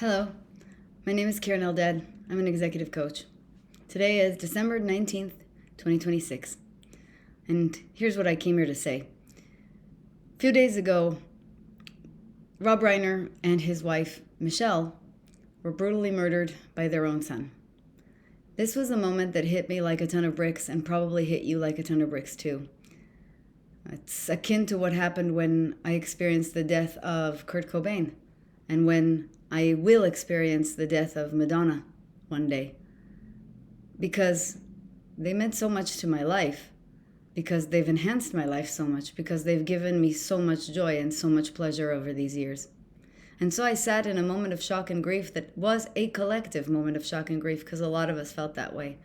Hello, my name is Karen Eldad. I'm an executive coach. Today is December 19th, 2026. And here's what I came here to say. A few days ago, Rob Reiner and his wife, Michelle, were brutally murdered by their own son. This was a moment that hit me like a ton of bricks and probably hit you like a ton of bricks too. It's akin to what happened when I experienced the death of Kurt Cobain and when I will experience the death of Madonna one day. Because they meant so much to my life, because they've enhanced my life so much, because they've given me so much joy and so much pleasure over these years. And so I sat in a moment of shock and grief that was a collective moment of shock and grief, because a lot of us felt that way.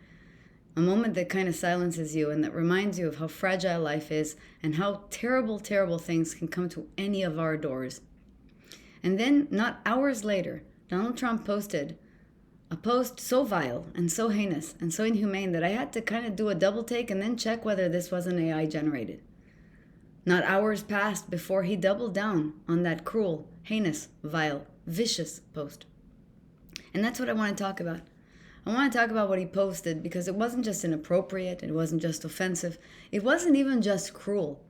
A moment that kind of silences you and that reminds you of how fragile life is and how terrible, terrible things can come to any of our doors. And then, not hours later, Donald Trump posted a post so vile and so heinous and so inhumane that I had to kind of do a double take and then check whether this wasn't AI generated. Not hours passed before he doubled down on that cruel, heinous, vile, vicious post. And that's what I want to talk about. I want to talk about what he posted because it wasn't just inappropriate, it wasn't just offensive, it wasn't even just cruel,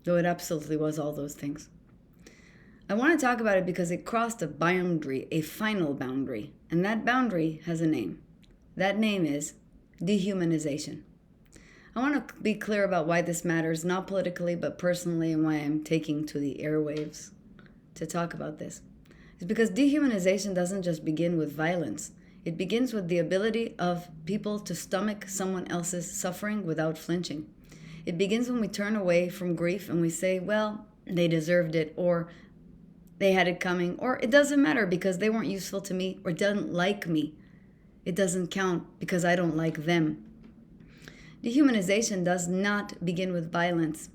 though it absolutely was all those things. I want to talk about it because it crossed a boundary, a final boundary, and that boundary has a name. That name is dehumanization. I want to be clear about why this matters, not politically, but personally, and why I'm taking to the airwaves to talk about this. It's because dehumanization doesn't just begin with violence. It begins with the ability of people to stomach someone else's suffering without flinching. It begins when we turn away from grief and we say, well, they deserved it, or they had it coming, or it doesn't matter because they weren't useful to me or didn't like me. It doesn't count because I don't like them. Dehumanization does not begin with violence.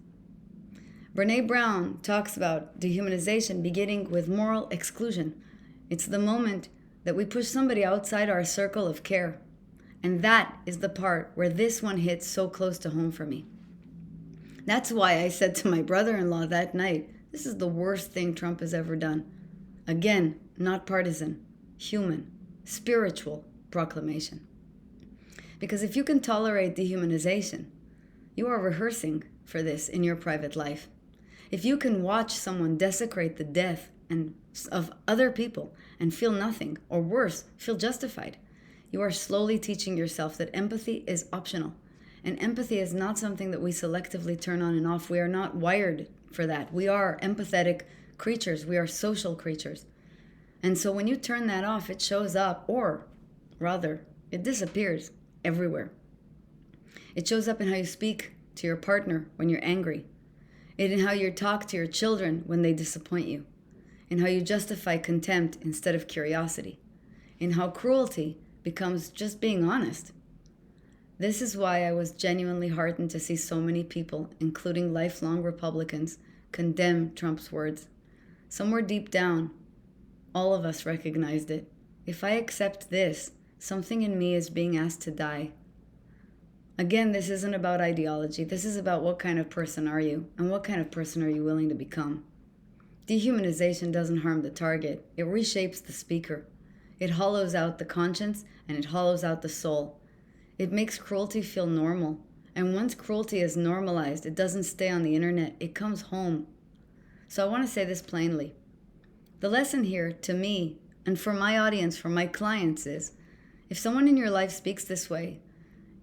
Brene Brown talks about dehumanization beginning with moral exclusion. It's the moment that we push somebody outside our circle of care. And that is the part where this one hits so close to home for me. That's why I said to my brother-in-law that night, this is the worst thing Trump has ever done. Again, not partisan, human, spiritual proclamation. Because if you can tolerate dehumanization, you are rehearsing for this in your private life. If you can watch someone desecrate the death of other people and feel nothing, or worse, feel justified, you are slowly teaching yourself that empathy is optional. And empathy is not something that we selectively turn on and off. We are not wired for that. We are empathetic creatures. We are social creatures. And so when you turn that off, it shows up, or rather, it disappears everywhere. It shows up in how you speak to your partner when you're angry, in how you talk to your children when they disappoint you, in how you justify contempt instead of curiosity, in how cruelty becomes just being honest. This is why I was genuinely heartened to see so many people, including lifelong Republicans, condemn Trump's words. Somewhere deep down, all of us recognized it. If I accept this, something in me is being asked to die. Again, this isn't about ideology. This is about what kind of person are you, and what kind of person are you willing to become. Dehumanization doesn't harm the target. It reshapes the speaker. It hollows out the conscience, and it hollows out the soul. It makes cruelty feel normal. And once cruelty is normalized, it doesn't stay on the internet. It comes home. So I want to say this plainly. The lesson here, to me, and for my audience, for my clients, is if someone in your life speaks this way,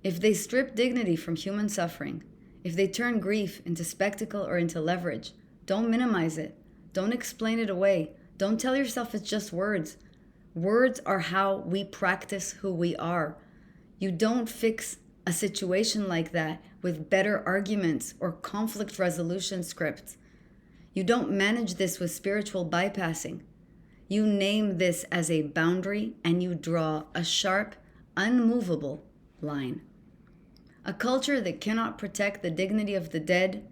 if they strip dignity from human suffering, if they turn grief into spectacle or into leverage, don't minimize it. Don't explain it away. Don't tell yourself it's just words. Words are how we practice who we are. You don't fix a situation like that with better arguments or conflict resolution scripts. You don't manage this with spiritual bypassing. You name this as a boundary and you draw a sharp, unmovable line. A culture that cannot protect the dignity of the dead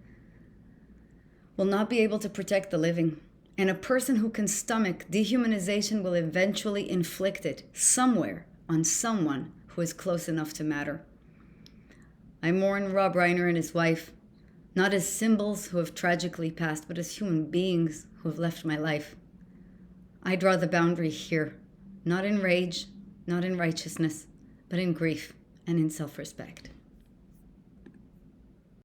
will not be able to protect the living. And a person who can stomach dehumanization will eventually inflict it somewhere on someone who is close enough to matter. I mourn Rob Reiner and his wife, not as symbols who have tragically passed, but as human beings who have left my life. I draw the boundary here, not in rage, not in righteousness, but in grief and in self-respect.